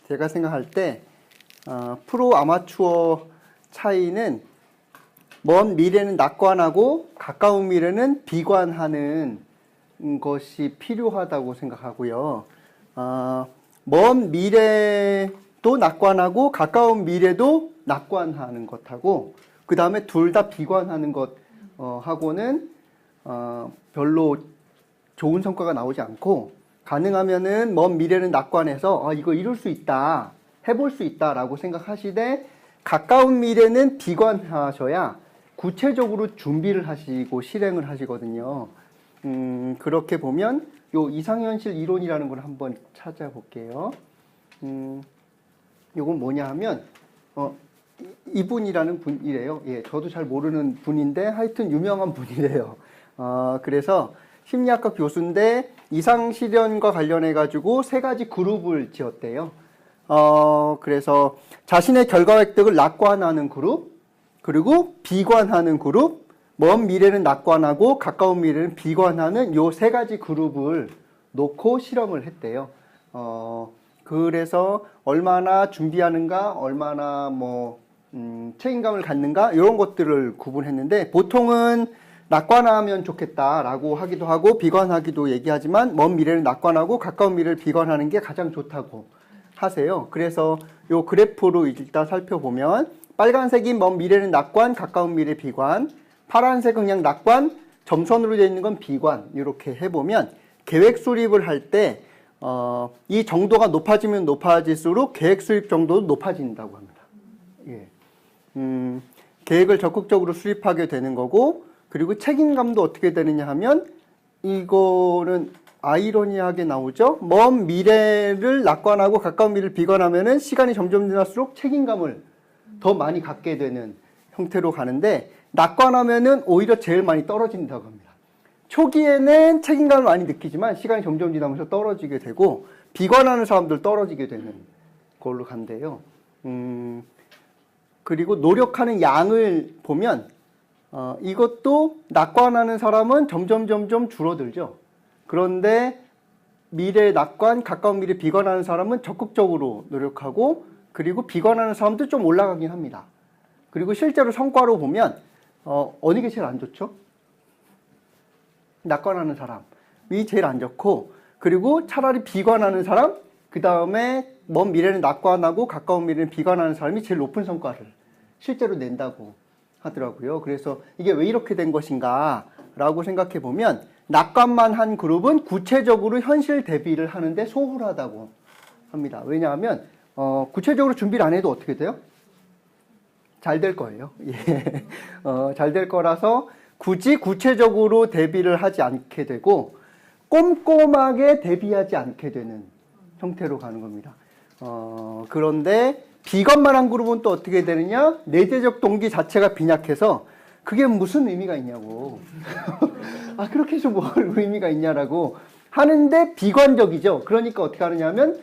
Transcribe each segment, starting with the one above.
제가 생각할 때 프로 아마추어 차이는 먼 미래는 낙관하고 가까운 미래는 비관하는 것이 필요하다고 생각하고요. 먼 미래도 낙관하고 가까운 미래도 낙관하는 것하고 그 다음에 둘 다 비관하는 것 하고는 별로 좋은 성과가 나오지 않고, 가능하면은 먼 미래는 낙관해서 이거 이룰 수 있다, 해볼 수 있다라고 생각하시되, 가까운 미래는 비관하셔야 구체적으로 준비를 하시고 실행을 하시거든요. 그렇게 보면 요 이상현실 이론이라는 걸 한번 찾아볼게요. 요건 뭐냐 하면 이분이라는 분이래요. 예, 저도 잘 모르는 분인데 하여튼 유명한 분이래요. 그래서 심리학과 교수인데 이상실현과 관련해 가지고 세 가지 그룹을 지었대요. 그래서 자신의 결과 획득을 낙관하는 그룹, 그리고 비관하는 그룹, 먼 미래는 낙관하고 가까운 미래는 비관하는 요 세 가지 그룹을 놓고 실험을 했대요. 그래서 얼마나 준비하는가, 얼마나 책임감을 갖는가, 이런 것들을 구분했는데, 보통은 낙관하면 좋겠다라고 하기도 하고 비관하기도 얘기하지만, 먼 미래를 낙관하고 가까운 미래를 비관하는 게 가장 좋다고 하세요. 그래서 요 그래프로 일단 살펴보면, 빨간색이 먼 미래는 낙관, 가까운 미래 비관, 파란색은 그냥 낙관, 점선으로 되어 있는 건 비관, 이렇게 해보면 계획 수립을 할 때 이 정도가 높아지면 높아질수록 계획 수립 정도도 높아진다고 합니다. 예. 계획을 적극적으로 수립하게 되는 거고, 그리고 책임감도 어떻게 되느냐 하면, 이거는 아이러니하게 나오죠. 먼 미래를 낙관하고 가까운 미래를 비관하면은 시간이 점점 지날수록 책임감을 더 많이 갖게 되는 형태로 가는데, 낙관하면은 오히려 제일 많이 떨어진다고 합니다. 초기에는 책임감을 많이 느끼지만 시간이 점점 지나면서 떨어지게 되고, 비관하는 사람들 떨어지게 되는 걸로 간대요. 그리고 노력하는 양을 보면 이것도 낙관하는 사람은 점점 줄어들죠. 그런데 미래 낙관, 가까운 미래 비관하는 사람은 적극적으로 노력하고, 그리고 비관하는 사람도 좀 올라가긴 합니다. 그리고 실제로 성과로 보면 어느 게 제일 안 좋죠? 낙관하는 사람이 제일 안 좋고, 그리고 차라리 비관하는 사람, 그 다음에 먼 미래는 낙관하고 가까운 미래는 비관하는 사람이 제일 높은 성과를 실제로 낸다고 하더라고요. 그래서 이게 왜 이렇게 된 것인가 라고 생각해 보면, 낙관만 한 그룹은 구체적으로 현실 대비를 하는데 소홀하다고 합니다. 왜냐하면 구체적으로 준비를 안 해도 어떻게 돼요? 잘 될 거예요. 예. 잘 될 거라서 굳이 구체적으로 대비를 하지 않게 되고, 꼼꼼하게 대비하지 않게 되는 형태로 가는 겁니다. 그런데 비관만 한 그룹은 또 어떻게 되느냐? 내재적 동기 자체가 빈약해서 그게 무슨 의미가 있냐고. 그렇게 해서 뭘 의미가 있냐라고 하는데 비관적이죠. 그러니까 어떻게 하느냐 하면,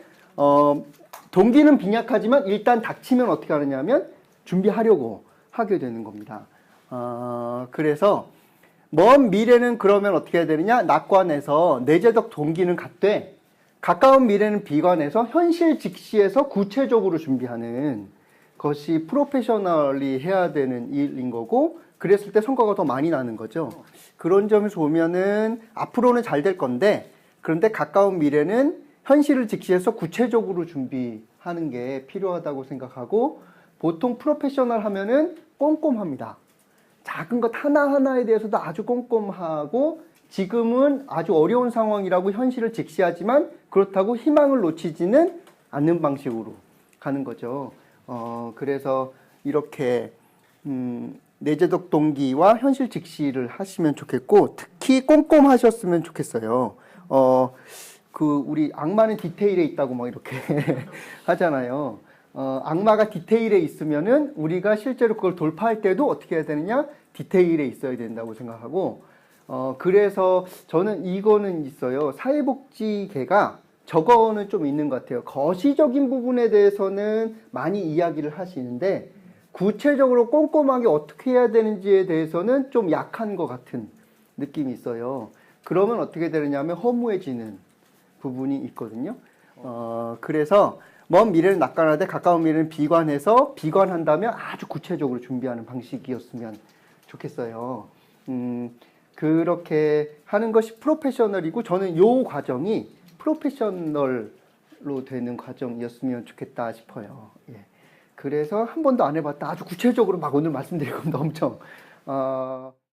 동기는 빈약하지만 일단 닥치면 어떻게 하느냐 하면 준비하려고 하게 되는 겁니다. 그래서 먼 미래는 그러면 어떻게 해야 되느냐? 낙관해서 내재적 동기는 갖되, 가까운 미래는 비관해서 현실 직시에서 구체적으로 준비하는 것이 프로페셔널이 해야 되는 일인 거고, 그랬을 때 성과가 더 많이 나는 거죠. 그런 점에서 보면은 앞으로는 잘 될 건데, 그런데 가까운 미래는 현실을 직시해서 구체적으로 준비하는 게 필요하다고 생각하고, 보통 프로페셔널 하면은 꼼꼼합니다. 작은 것 하나하나에 대해서도 아주 꼼꼼하고, 지금은 아주 어려운 상황이라고 현실을 직시하지만 그렇다고 희망을 놓치지는 않는 방식으로 가는 거죠. 그래서 이렇게 내재적 동기와 현실 직시를 하시면 좋겠고, 특히 꼼꼼하셨으면 좋겠어요. 우리 악마는 디테일에 있다고 막 이렇게 하잖아요. 악마가 디테일에 있으면은 우리가 실제로 그걸 돌파할 때도 어떻게 해야 되느냐? 디테일에 있어야 된다고 생각하고, 그래서 저는 이거는 있어요. 사회복지계가 저거는 좀 있는 것 같아요. 거시적인 부분에 대해서는 많이 이야기를 하시는데, 구체적으로 꼼꼼하게 어떻게 해야 되는지에 대해서는 좀 약한 것 같은 느낌이 있어요. 그러면 어떻게 되느냐 하면 허무해지는 부분이 있거든요. 그래서 먼 미래는 낙관하되 가까운 미래는 비관해서 비관한다면 아주 구체적으로 준비하는 방식이었으면 좋겠어요. 그렇게 하는 것이 프로페셔널이고 저는 요 과정이 프로페셔널로 되는 과정이었으면 좋겠다 싶어요. 예. 그래서 한 번도 안 해봤다. 아주 구체적으로 막 오늘 말씀드릴 겁니다. 엄청.